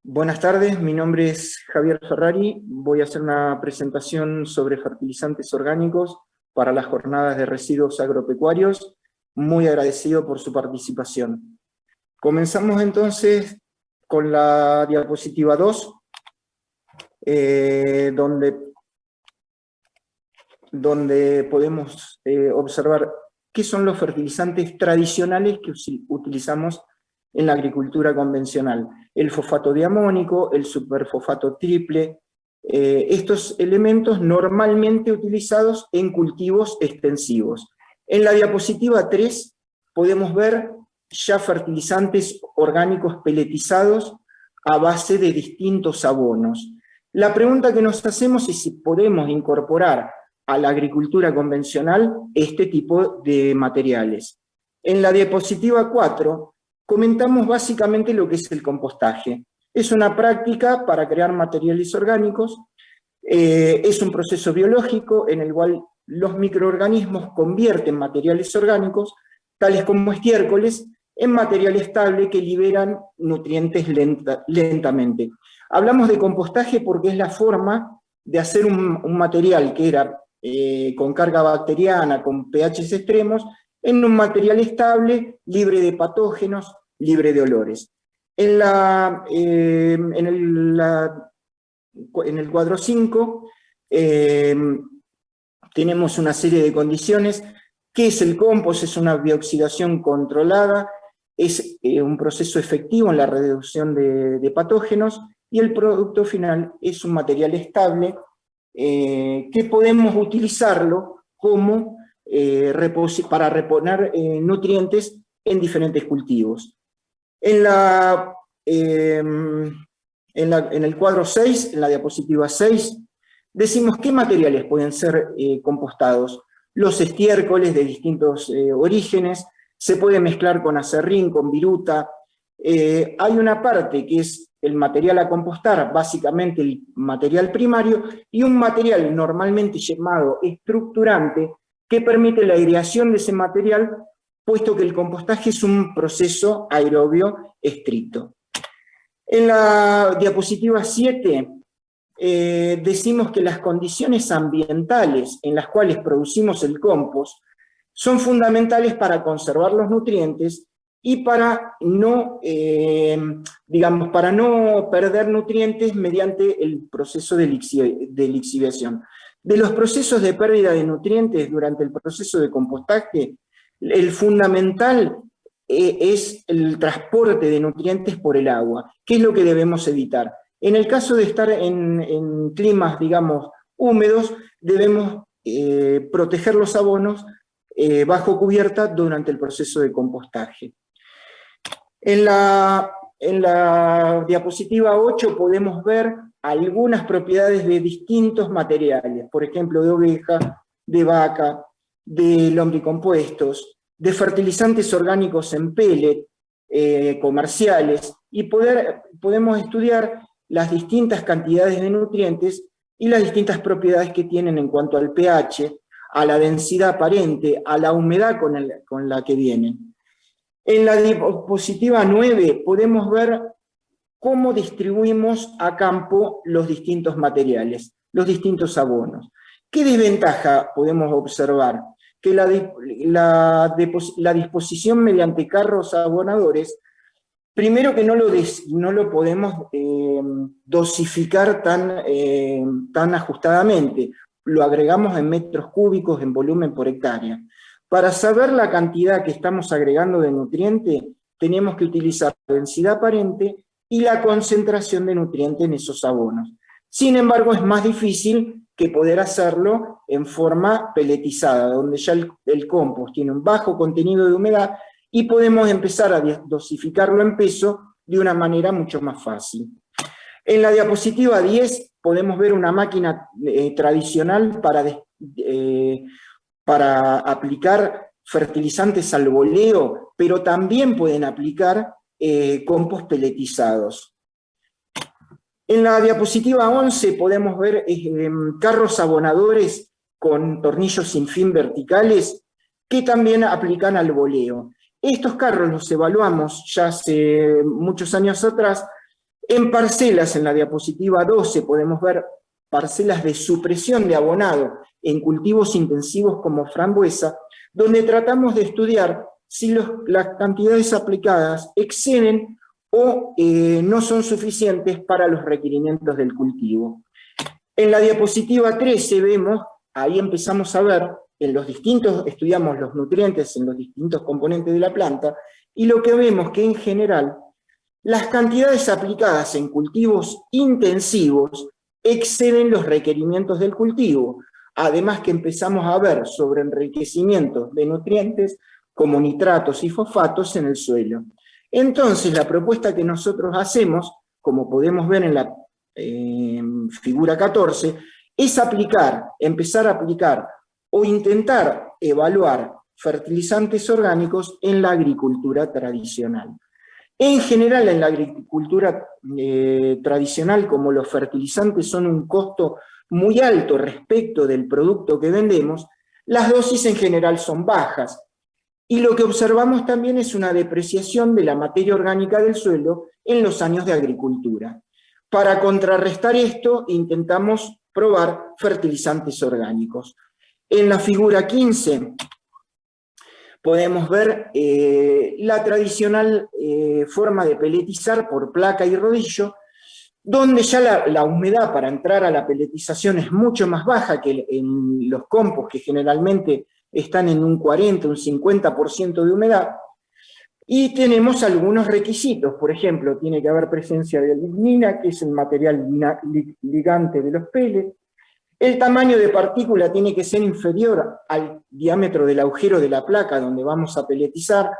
Buenas tardes, mi nombre es Javier Ferrari, voy a hacer una presentación sobre fertilizantes orgánicos para las jornadas de residuos agropecuarios, muy agradecido por su participación. Comenzamos entonces con la diapositiva 2, donde podemos observar qué son los fertilizantes tradicionales que utilizamos en la agricultura convencional. El fosfato diamónico, el superfosfato triple, estos elementos normalmente utilizados en cultivos extensivos. En la diapositiva 3 podemos ver ya fertilizantes orgánicos peletizados a base de distintos abonos. La pregunta que nos hacemos es si podemos incorporar a la agricultura convencional este tipo de materiales. En la diapositiva 4 comentamos básicamente lo que es el compostaje. Es una práctica para crear materiales orgánicos, es un proceso biológico en el cual los microorganismos convierten materiales orgánicos, tales como estiércoles, en material estable que liberan nutrientes lentamente. Hablamos de compostaje porque es la forma de hacer un material que era con carga bacteriana, con pHs extremos, en un material estable, libre de patógenos, libre de olores. En el cuadro 5 tenemos una serie de condiciones. ¿Qué es el compost? Es una bioxidación controlada, es un proceso efectivo en la reducción de patógenos, y el producto final es un material estable que podemos utilizarlo como para reponer nutrientes en diferentes cultivos. En el cuadro 6, en la diapositiva 6, decimos qué materiales pueden ser compostados. Los estiércoles de distintos orígenes, se puede mezclar con acerrín, con viruta. Hay una parte que es el material a compostar, básicamente el material primario, y un material normalmente llamado estructurante, que permite la aireación de ese material, puesto que el compostaje es un proceso aerobio estricto. En la diapositiva 7 decimos que las condiciones ambientales en las cuales producimos el compost son fundamentales para conservar los nutrientes y para no perder nutrientes mediante el proceso de lixiviación. De los procesos de pérdida de nutrientes durante el proceso de compostaje, el fundamental es el transporte de nutrientes por el agua, que es lo que debemos evitar. En el caso de estar en climas, digamos, húmedos, debemos proteger los abonos bajo cubierta durante el proceso de compostaje. En la diapositiva 8 podemos ver algunas propiedades de distintos materiales, por ejemplo, de oveja, de vaca, de lombricompuestos, de fertilizantes orgánicos en pellet, comerciales, y podemos estudiar las distintas cantidades de nutrientes y las distintas propiedades que tienen en cuanto al pH, a la densidad aparente, a la humedad con la que vienen. En la diapositiva 9 podemos ver cómo distribuimos a campo los distintos materiales, los distintos abonos. ¿Qué desventaja podemos observar? Que la disposición mediante carros abonadores, primero que no lo podemos dosificar tan ajustadamente, lo agregamos en metros cúbicos en volumen por hectárea. Para saber la cantidad que estamos agregando de nutriente, tenemos que utilizar la densidad aparente y la concentración de nutriente en esos abonos. Sin embargo, es más difícil que poder hacerlo en forma peletizada, donde ya el compost tiene un bajo contenido de humedad y podemos empezar a dosificarlo en peso de una manera mucho más fácil. En la diapositiva 10 podemos ver una máquina tradicional para aplicar fertilizantes al boleo, pero también pueden aplicar compost peletizados. En la diapositiva 11 podemos ver carros abonadores con tornillos sin fin verticales que también aplican al boleo. Estos carros los evaluamos ya hace muchos años atrás En parcelas, en la diapositiva 12, podemos ver parcelas de supresión de abonado en cultivos intensivos como frambuesa, donde tratamos de estudiar si las cantidades aplicadas exceden o no son suficientes para los requerimientos del cultivo. En la diapositiva 13 vemos, ahí empezamos a ver, estudiamos los nutrientes en los distintos componentes de la planta, y lo que vemos que en general las cantidades aplicadas en cultivos intensivos exceden los requerimientos del cultivo, además que empezamos a ver sobreenriquecimientos de nutrientes como nitratos y fosfatos en el suelo. Entonces, la propuesta que nosotros hacemos, como podemos ver en la figura 14, es empezar a aplicar o intentar evaluar fertilizantes orgánicos en la agricultura tradicional. En general, en la agricultura tradicional, como los fertilizantes son un costo muy alto respecto del producto que vendemos, las dosis en general son bajas. Y lo que observamos también es una depreciación de la materia orgánica del suelo en los años de agricultura. Para contrarrestar esto, intentamos probar fertilizantes orgánicos. En la figura 15 podemos ver la tradicional forma de peletizar por placa y rodillo, donde ya la humedad para entrar a la peletización es mucho más baja que en los compost, que generalmente están en un 40, un 50% de humedad, y tenemos algunos requisitos. Por ejemplo, tiene que haber presencia de lignina, que es el material ligante de los pellets. El tamaño de partícula tiene que ser inferior al diámetro del agujero de la placa donde vamos a peletizar.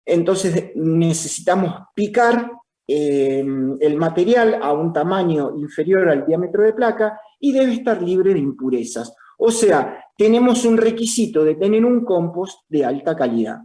Entonces necesitamos picar el material a un tamaño inferior al diámetro de placa y debe estar libre de impurezas. O sea, tenemos un requisito de tener un compost de alta calidad.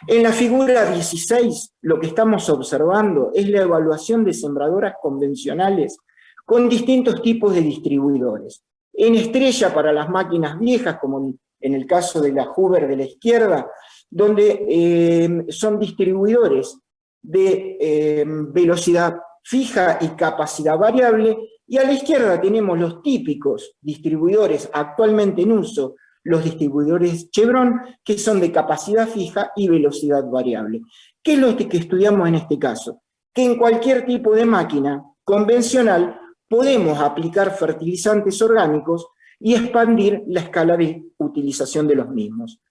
En la figura 16, lo que estamos observando es la evaluación de sembradoras convencionales con distintos tipos de distribuidores. En estrella para las máquinas viejas, como en el caso de la Hoover de la izquierda, donde son distribuidores de velocidad fija y capacidad variable, y a la izquierda tenemos los típicos distribuidores actualmente en uso, los distribuidores Chevron, que son de capacidad fija y velocidad variable. ¿Qué es lo que estudiamos en este caso? Que en cualquier tipo de máquina convencional podemos aplicar fertilizantes orgánicos y expandir la escala de utilización de los mismos.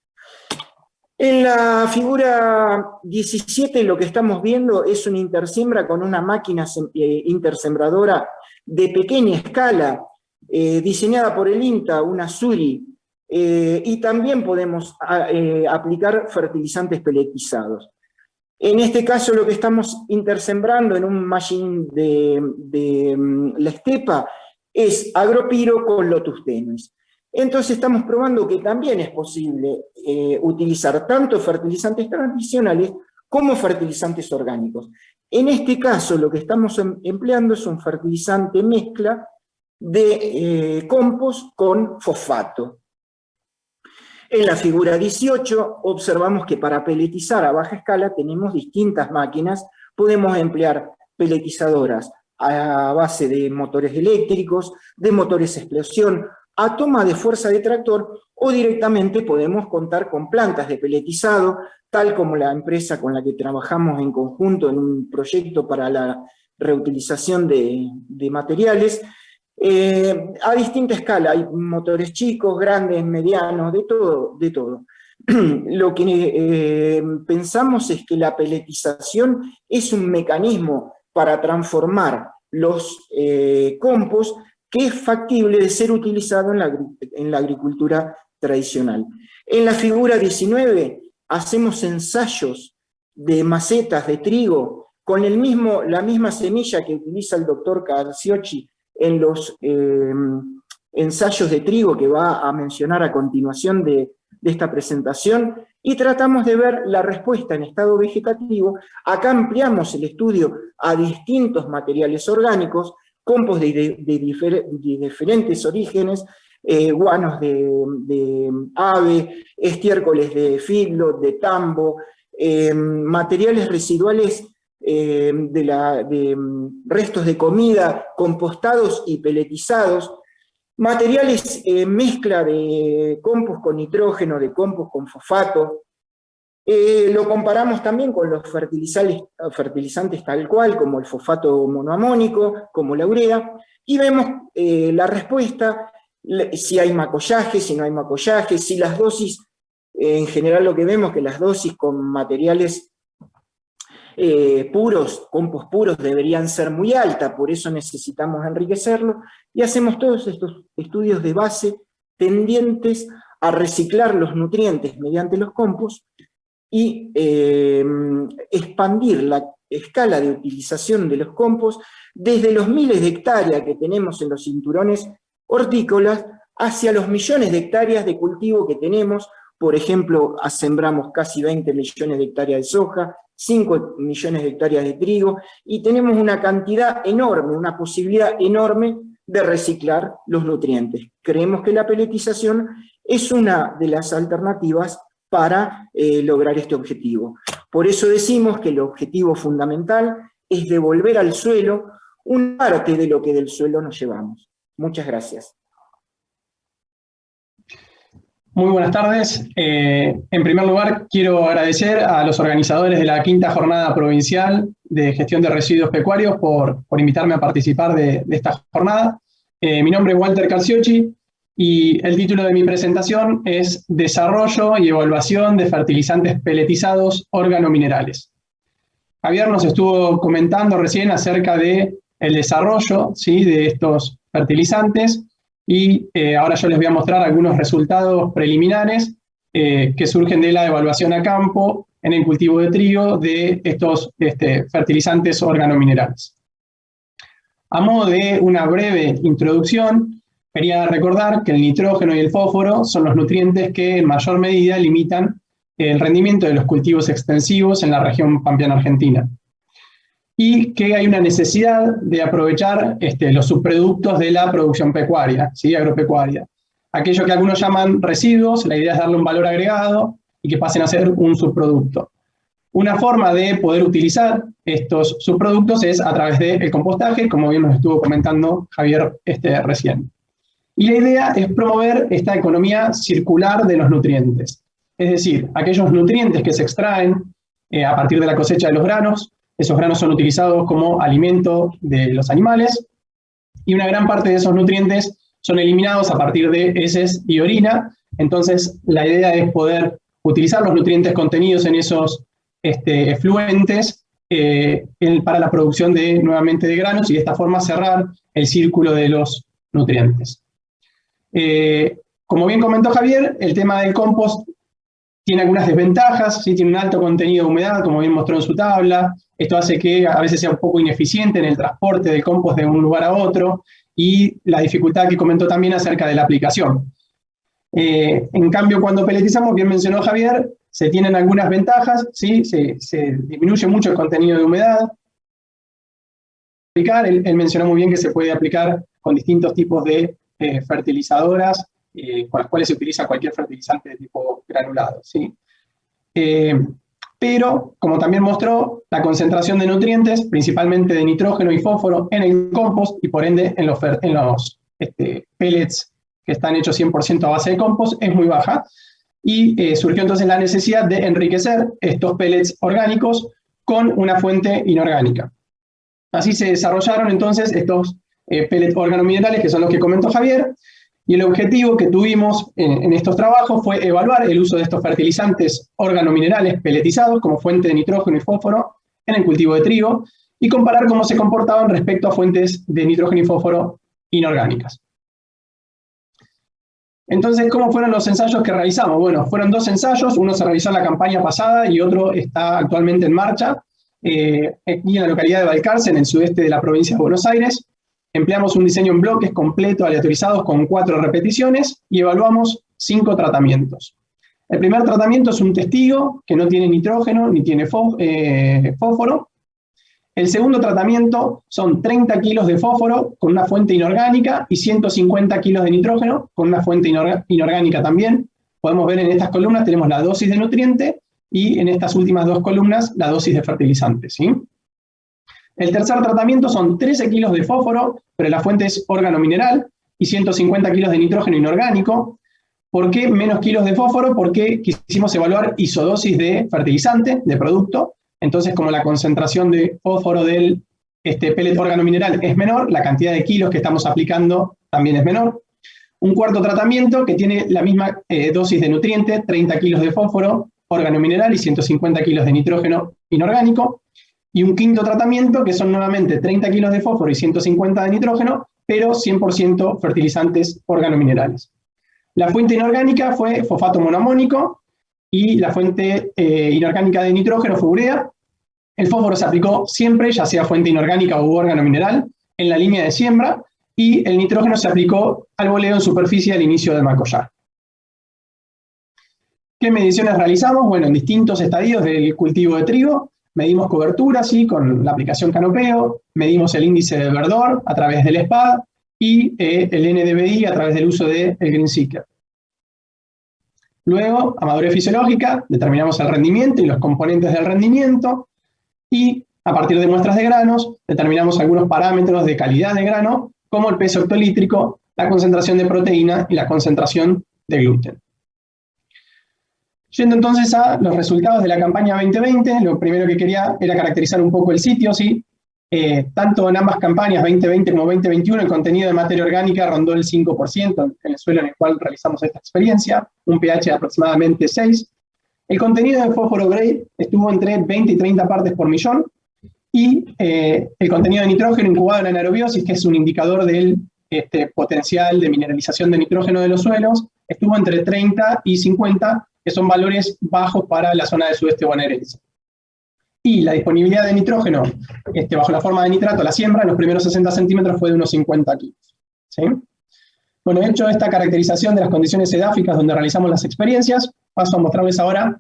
En la figura 17 lo que estamos viendo es una intersiembra con una máquina intersembradora de pequeña escala, diseñada por el INTA, una Suri, y también podemos aplicar fertilizantes peletizados. En este caso lo que estamos intersembrando en un machine de la estepa es agropiro con lotus tenuis. Entonces estamos probando que también es posible utilizar tanto fertilizantes tradicionales como fertilizantes orgánicos. En este caso lo que estamos empleando es un fertilizante mezcla de compost con fosfato. En la figura 18 observamos que para peletizar a baja escala tenemos distintas máquinas. Podemos emplear peletizadoras a base de motores eléctricos, de motores explosión, a toma de fuerza de tractor, o directamente podemos contar con plantas de peletizado, tal como la empresa con la que trabajamos en conjunto en un proyecto para la reutilización de materiales, a distinta escala. Hay motores chicos, grandes, medianos, de todo. Lo que pensamos es que la peletización es un mecanismo para transformar los compost que es factible de ser utilizado en la agricultura tradicional. En la figura 19 hacemos ensayos de macetas de trigo con la misma semilla que utiliza el doctor Carciocci en los ensayos de trigo que va a mencionar a continuación de esta presentación, y tratamos de ver la respuesta en estado vegetativo. Acá ampliamos el estudio a distintos materiales orgánicos, compost de diferentes orígenes, guanos de ave, estiércoles de feedlot, de tambo, materiales residuales restos de comida compostados y peletizados, materiales mezcla de compost con nitrógeno, de compost con fosfato. Lo comparamos también con los fertilizantes tal cual, como el fosfato monoamónico, como la urea, y vemos la respuesta, si hay macollaje, si no hay macollaje, si las dosis, en general lo que vemos es que las dosis con materiales puros, compost puros, deberían ser muy altas, por eso necesitamos enriquecerlo, y hacemos todos estos estudios de base tendientes a reciclar los nutrientes mediante los compost y expandir la escala de utilización de los compost desde los miles de hectáreas que tenemos en los cinturones hortícolas hacia los millones de hectáreas de cultivo que tenemos. Por ejemplo, sembramos casi 20 millones de hectáreas de soja, 5 millones de hectáreas de trigo, y tenemos una cantidad enorme, una posibilidad enorme de reciclar los nutrientes. Creemos que la peletización es una de las alternativas para lograr este objetivo. Por eso decimos que el objetivo fundamental es devolver al suelo una parte de lo que del suelo nos llevamos. Muchas gracias. Muy buenas tardes. En primer lugar, quiero agradecer a los organizadores de la 5ª Jornada Provincial de Gestión de Residuos Pecuarios por invitarme a participar de esta jornada. Mi nombre es Walter Calciocchi y el título de mi presentación es Desarrollo y Evaluación de Fertilizantes Peletizados Organominerales. Javier nos estuvo comentando recién acerca del desarrollo, ¿sí?, de estos fertilizantes, y ahora yo les voy a mostrar algunos resultados preliminares que surgen de la evaluación a campo en el cultivo de trigo de estos fertilizantes organominerales. A modo de una breve introducción, quería recordar que el nitrógeno y el fósforo son los nutrientes que en mayor medida limitan el rendimiento de los cultivos extensivos en la región pampeana argentina, y que hay una necesidad de aprovechar los subproductos de la producción pecuaria, ¿sí?, agropecuaria. Aquello que algunos llaman residuos, la idea es darle un valor agregado y que pasen a ser un subproducto. Una forma de poder utilizar estos subproductos es a través del compostaje, como bien nos estuvo comentando Javier recién. Y la idea es promover esta economía circular de los nutrientes. Es decir, aquellos nutrientes que se extraen a partir de la cosecha de los granos, esos granos son utilizados como alimento de los animales, y una gran parte de esos nutrientes son eliminados a partir de heces y orina. Entonces, la idea es poder utilizar los nutrientes contenidos en esos efluentes para la producción nuevamente de granos, y de esta forma cerrar el círculo de los nutrientes. Como bien comentó Javier, el tema del compost tiene algunas desventajas, ¿sí? Tiene un alto contenido de humedad, como bien mostró en su tabla. Esto hace que a veces sea un poco ineficiente en el transporte del compost de un lugar a otro, y la dificultad que comentó también acerca de la aplicación. En cambio, cuando peletizamos, bien mencionó Javier, se tienen algunas ventajas, ¿sí? Se disminuye mucho el contenido de humedad. Él mencionó muy bien que se puede aplicar con distintos tipos de fertilizadoras, con las cuales se utiliza cualquier fertilizante de tipo granulado, ¿sí? Pero, como también mostró, la concentración de nutrientes, principalmente de nitrógeno y fósforo, en el compost y por ende en los pellets que están hechos 100% a base de compost, es muy baja, y surgió entonces la necesidad de enriquecer estos pellets orgánicos con una fuente inorgánica. Así se desarrollaron entonces estos pellets organominerales, que son los que comentó Javier, y el objetivo que tuvimos en estos trabajos fue evaluar el uso de estos fertilizantes organominerales peletizados como fuente de nitrógeno y fósforo en el cultivo de trigo, y comparar cómo se comportaban respecto a fuentes de nitrógeno y fósforo inorgánicas. Entonces, ¿cómo fueron los ensayos que realizamos? Bueno, fueron 2 ensayos, uno se realizó en la campaña pasada y otro está actualmente en marcha, aquí en la localidad de Balcarce, en el sudeste de la provincia de Buenos Aires. Empleamos un diseño en bloques completo, aleatorizados, con 4 repeticiones, y evaluamos 5 tratamientos. El primer tratamiento es un testigo que no tiene nitrógeno ni tiene fósforo. El segundo tratamiento son 30 kilos de fósforo con una fuente inorgánica y 150 kilos de nitrógeno con una fuente inorgánica también. Podemos ver en estas columnas tenemos la dosis de nutriente y en estas últimas 2 columnas la dosis de fertilizante, ¿sí? El tercer tratamiento son 13 kilos de fósforo, pero la fuente es órgano mineral, y 150 kilos de nitrógeno inorgánico. ¿Por qué menos kilos de fósforo? Porque quisimos evaluar isodosis de fertilizante, de producto. Entonces, como la concentración de fósforo del pellet órgano mineral es menor, la cantidad de kilos que estamos aplicando también es menor. Un cuarto tratamiento que tiene la misma dosis de nutriente, 30 kilos de fósforo, órgano mineral y 150 kilos de nitrógeno inorgánico. Y un quinto tratamiento que son nuevamente 30 kilos de fósforo y 150 de nitrógeno, pero 100% fertilizantes organominerales. La fuente inorgánica fue fosfato monoamónico y la fuente inorgánica de nitrógeno fue urea. El fósforo se aplicó siempre, ya sea fuente inorgánica u órgano mineral, en la línea de siembra, y el nitrógeno se aplicó al boleo en superficie al inicio del malcollar. ¿Qué mediciones realizamos? Bueno, en distintos estadios del cultivo de trigo, medimos cobertura, ¿sí?, con la aplicación canopeo, medimos el índice de verdor a través del SPAD y el NDVI a través del uso del Green Seeker. Luego, a madurez fisiológica, determinamos el rendimiento y los componentes del rendimiento, y a partir de muestras de granos, determinamos algunos parámetros de calidad de grano, como el peso hectolítrico, la concentración de proteína y la concentración de gluten. Yendo entonces a los resultados de la campaña 2020, lo primero que quería era caracterizar un poco el sitio, ¿sí? Tanto en ambas campañas, 2020 como 2021, el contenido de materia orgánica rondó el 5% en el suelo en el cual realizamos esta experiencia, un pH de aproximadamente 6. El contenido de fósforo gray estuvo entre 20 y 30 partes por millón, y el contenido de nitrógeno incubado en anaerobiosis, que es un indicador del potencial de mineralización de nitrógeno de los suelos, estuvo entre 30 y 50, que son valores bajos para la zona del sudeste bonaerense. Y la disponibilidad de nitrógeno bajo la forma de nitrato a la siembra en los primeros 60 centímetros fue de unos 50 kilos. ¿Sí? Bueno, hecho esta caracterización de las condiciones edáficas donde realizamos las experiencias, paso a mostrarles ahora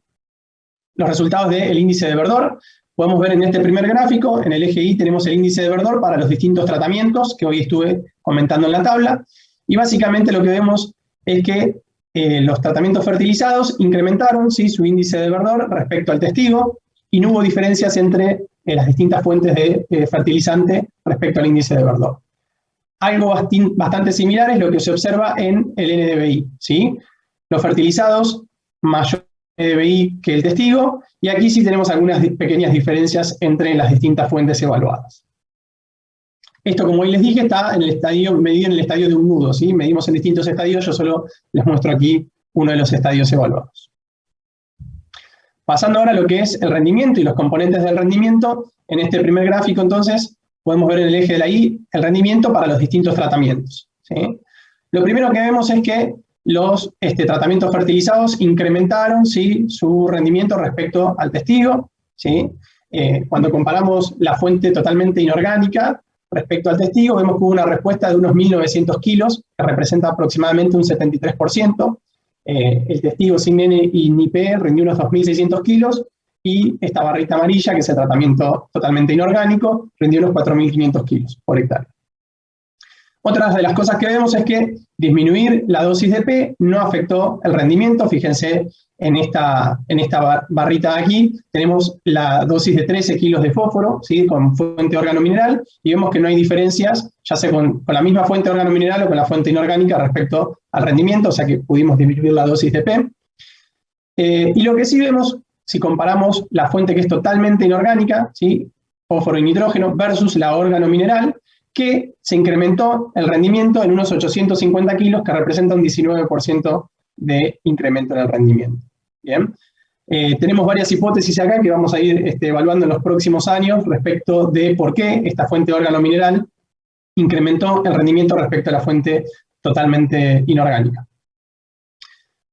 los resultados del índice de verdor. Podemos ver en este primer gráfico, en el eje Y tenemos el índice de verdor para los distintos tratamientos que hoy estuve comentando en la tabla, y básicamente lo que vemos es que los tratamientos fertilizados incrementaron, ¿sí?, su índice de verdor respecto al testigo, y no hubo diferencias entre las distintas fuentes de fertilizante respecto al índice de verdor. Algo bastante similar es lo que se observa en el NDVI, ¿sí? Los fertilizados, mayor NDVI que el testigo, y aquí sí tenemos algunas pequeñas diferencias entre las distintas fuentes evaluadas. Esto, como hoy les dije, está en el estadio, medido en el estadio de un nudo, ¿sí? Medimos en distintos estadios, yo solo les muestro aquí uno de los estadios evaluados. Pasando ahora a lo que es el rendimiento y los componentes del rendimiento, en este primer gráfico entonces podemos ver en el eje de la Y el rendimiento para los distintos tratamientos, ¿sí? Lo primero que vemos es que los tratamientos fertilizados incrementaron, ¿sí?, su rendimiento respecto al testigo, ¿sí? Cuando comparamos la fuente totalmente inorgánica respecto al testigo, vemos que hubo una respuesta de unos 1.900 kilos, que representa aproximadamente un 73%. El testigo sin N y ni P rindió unos 2.600 kilos, y esta barrita amarilla, que es el tratamiento totalmente inorgánico, rindió unos 4.500 kilos por hectárea. Otra de las cosas que vemos es que disminuir la dosis de P no afectó el rendimiento. Fíjense en esta barrita de aquí, tenemos la dosis de 13 kilos de fósforo, ¿sí?, con fuente órgano mineral, y vemos que no hay diferencias, ya sea con la misma fuente órgano mineral o con la fuente inorgánica respecto al rendimiento, o sea que pudimos disminuir la dosis de P. Y lo que sí vemos, si comparamos la fuente que es totalmente inorgánica, ¿sí?, fósforo y nitrógeno, versus la órgano mineral, que se incrementó el rendimiento en unos 850 kilos, que representa un 19% de incremento en el rendimiento. Bien. Tenemos varias hipótesis acá que vamos a ir evaluando en los próximos años respecto de por qué esta fuente de órgano mineral incrementó el rendimiento respecto a la fuente totalmente inorgánica.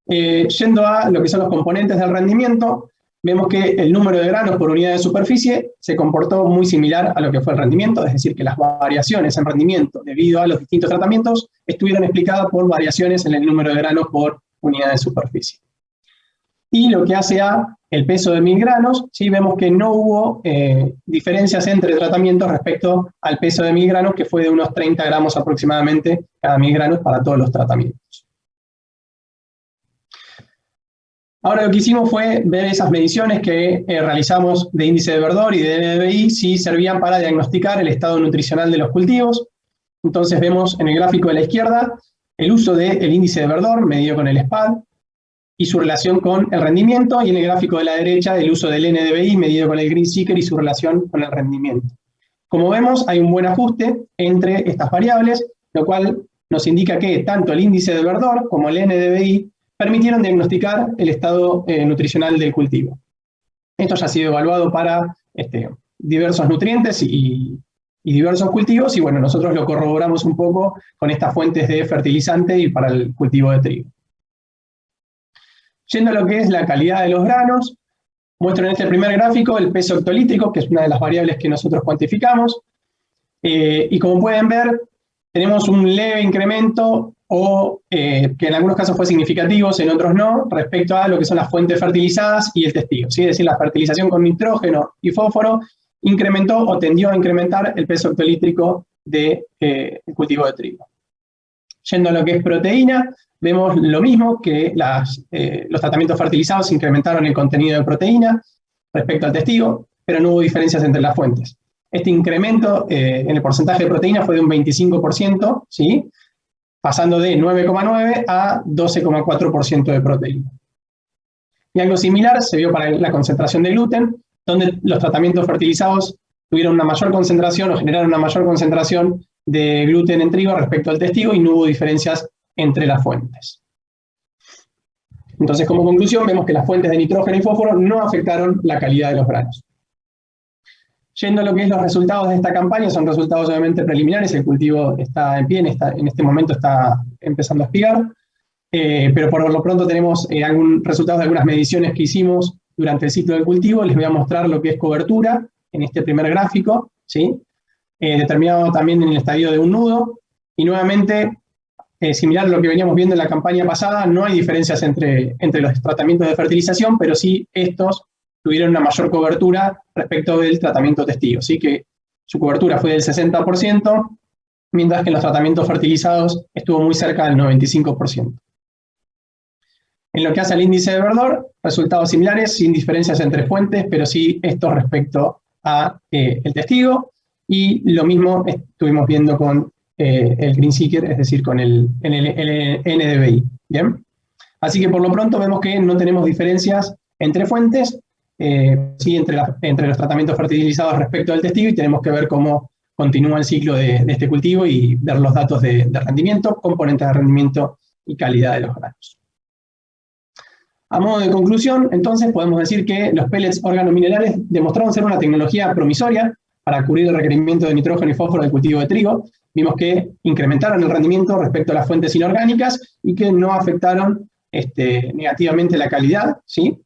Yendo a lo que son los componentes del rendimiento, vemos que el número de granos por unidad de superficie se comportó muy similar a lo que fue el rendimiento, es decir, que las variaciones en rendimiento debido a los distintos tratamientos estuvieron explicadas por variaciones en el número de granos por unidad de superficie. Y lo que hace a el peso de 1.000 granos, ¿sí?, vemos que no hubo diferencias entre tratamientos respecto al peso de 1.000 granos, que fue de unos 30 gramos aproximadamente cada 1.000 granos para todos los tratamientos. Ahora lo que hicimos fue ver esas mediciones que realizamos de índice de verdor y de NDVI, si servían para diagnosticar el estado nutricional de los cultivos. Entonces vemos en el gráfico de la izquierda el uso del índice de verdor medido con el SPAD y su relación con el rendimiento, y en el gráfico de la derecha el uso del NDVI medido con el Green Seeker y su relación con el rendimiento. Como vemos, hay un buen ajuste entre estas variables, lo cual nos indica que tanto el índice de verdor como el NDVI permitieron diagnosticar el estado nutricional del cultivo. Esto ya ha sido evaluado para diversos nutrientes y diversos cultivos, y bueno, nosotros lo corroboramos un poco con estas fuentes de fertilizante y para el cultivo de trigo. Yendo a lo que es la calidad de los granos, muestro en este primer gráfico el peso hectolítrico, que es una de las variables que nosotros cuantificamos, y como pueden ver, tenemos un leve incremento, que en algunos casos fue significativo, en otros no, respecto a lo que son las fuentes fertilizadas y el testigo, ¿sí? Es decir, la fertilización con nitrógeno y fósforo incrementó o tendió a incrementar el peso hectolítrico del cultivo de trigo. Yendo a lo que es proteína, vemos lo mismo, que los tratamientos fertilizados incrementaron el contenido de proteína respecto al testigo, pero no hubo diferencias entre las fuentes. Este incremento en el porcentaje de proteína fue de un 25%, ¿sí? Pasando de 9,9 a 12,4% de proteína. Y algo similar se vio para la concentración de gluten, donde los tratamientos fertilizados tuvieron una mayor concentración o generaron una mayor concentración de gluten en trigo respecto al testigo y no hubo diferencias entre las fuentes. Entonces, como conclusión, vemos que las fuentes de nitrógeno y fósforo no afectaron la calidad de los granos. Yendo a lo que es los resultados de esta campaña, son resultados obviamente preliminares, el cultivo está en pie, en este momento está empezando a espigar, pero por lo pronto tenemos resultados de algunas mediciones que hicimos durante el ciclo del cultivo. Les voy a mostrar lo que es cobertura en este primer gráfico, ¿sí? Determinado también en el estadio de un nudo, y nuevamente, similar a lo que veníamos viendo en la campaña pasada, no hay diferencias entre los tratamientos de fertilización, pero sí estos tuvieron una mayor cobertura respecto del tratamiento testigo, ¿sí? Que su cobertura fue del 60%, mientras que en los tratamientos fertilizados estuvo muy cerca del 95%. En lo que hace al índice de verdor, resultados similares, sin diferencias entre fuentes, pero sí estos respecto a el testigo, y lo mismo estuvimos viendo con el Green Seeker, es decir, con el NDVI. ¿Bien? Así que por lo pronto vemos que no tenemos diferencias entre fuentes, sí entre los tratamientos fertilizados respecto al testigo, y tenemos que ver cómo continúa el ciclo de este cultivo y ver los datos de rendimiento, componentes de rendimiento y calidad de los granos. A modo de conclusión, entonces, podemos decir que los pellets organominerales demostraron ser una tecnología promisoria para cubrir el requerimiento de nitrógeno y fósforo del cultivo de trigo. Vimos que incrementaron el rendimiento respecto a las fuentes inorgánicas y que no afectaron negativamente la calidad, ¿sí?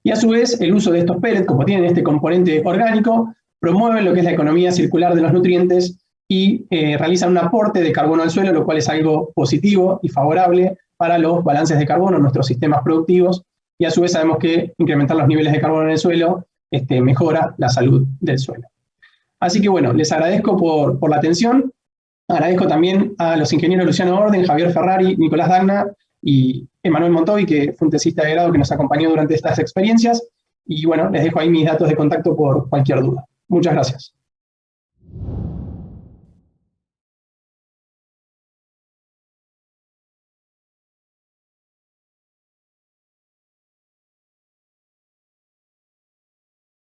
Y a su vez, el uso de estos pellets, como tienen este componente orgánico, promueve lo que es la economía circular de los nutrientes y realizan un aporte de carbono al suelo, lo cual es algo positivo y favorable para los balances de carbono en nuestros sistemas productivos, y a su vez sabemos que incrementar los niveles de carbono en el suelo mejora la salud del suelo. Así que bueno, les agradezco por la atención. Agradezco también a los ingenieros Luciano Orden, Javier Ferrari, Nicolás Dagna y Emanuel Montovi, que fue un tesista de grado que nos acompañó durante estas experiencias. Y bueno, les dejo ahí mis datos de contacto por cualquier duda. Muchas gracias.